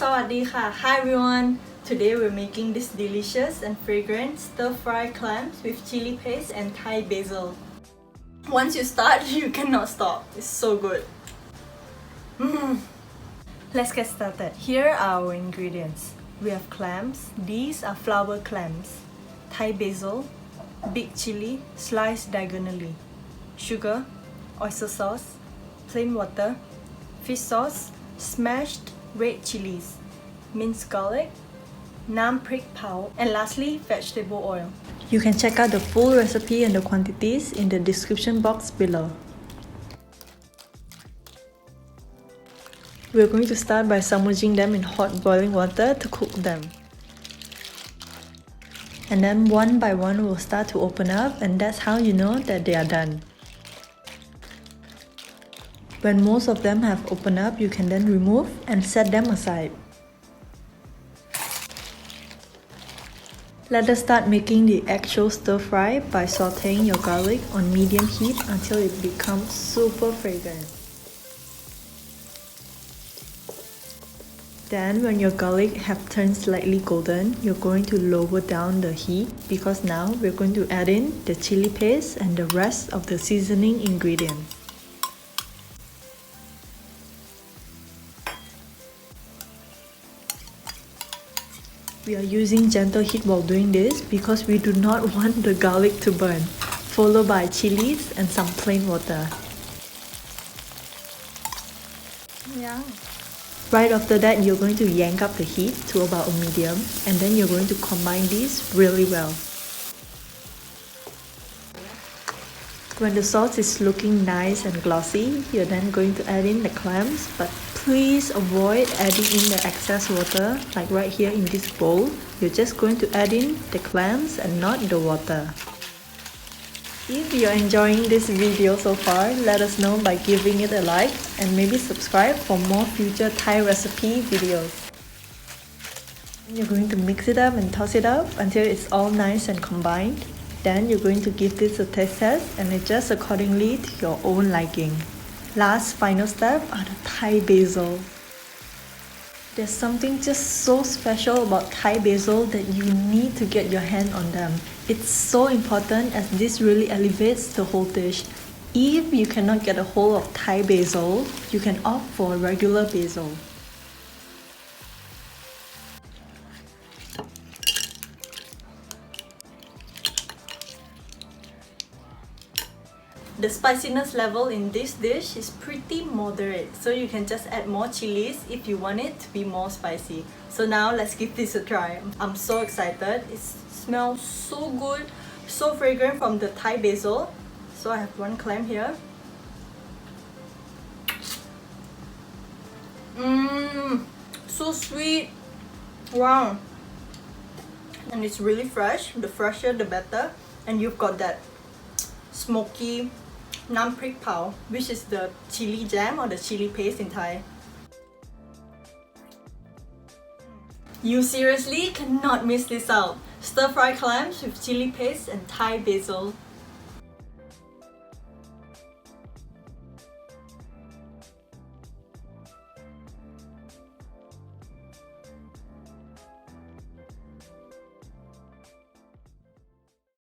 Sawadee-ka. Hi everyone! Today we're making this delicious and fragrant stir-fry clams with chili paste and Thai basil. Once you start, you cannot stop. It's so good. Let's get started. Here are our ingredients. We have clams. These are flower clams. Thai basil, big chili sliced diagonally, sugar, oyster sauce, plain water, fish sauce, smashed red chilies, minced garlic, Prik Pao, and lastly, vegetable oil. You can check out the full recipe and the quantities in the description box below. We're going to start by submerging them in hot boiling water to cook them. And then one by one will start to open up, and that's how you know that they are done. When most of them have opened up, you can then remove and set them aside. Let us start making the actual stir fry by sauteing your garlic on medium heat until it becomes super fragrant. Then when your garlic have turned slightly golden, you're going to lower down the heat because now we're going to add in the chili paste and the rest of the seasoning ingredients. We are using gentle heat while doing this because we do not want the garlic to burn, followed by chilies and some plain water. Yeah. Right after that, you're going to yank up the heat to about a medium, and then you're going to combine these really well. When the sauce is looking nice and glossy, you're then going to add in the clams, but please avoid adding in the excess water, like right here in this bowl. You're just going to add in the clams and not the water. If you're enjoying this video so far, let us know by giving it a like and maybe subscribe for more future Thai recipe videos. You're going to mix it up and toss it up until it's all nice and combined. Then you're going to give this a taste test and adjust accordingly to your own liking. Last final step are the Thai basil. There's something just so special about Thai basil that you need to get your hand on them. It's so important as this really elevates the whole dish. If you cannot get a hold of Thai basil, you can opt for regular basil. The spiciness level in this dish is pretty moderate, so you can just add more chilies if you want it to be more spicy. So now let's give this a try. I'm so excited. It smells so good, so fragrant from the Thai basil. So I have one clam here. So sweet. Wow. And it's really fresh. The fresher the better. And you've got that smoky Prik Pao, which is the chili jam or the chili paste in Thai. You seriously cannot miss this out. Stir-fry clams with chili paste and Thai basil.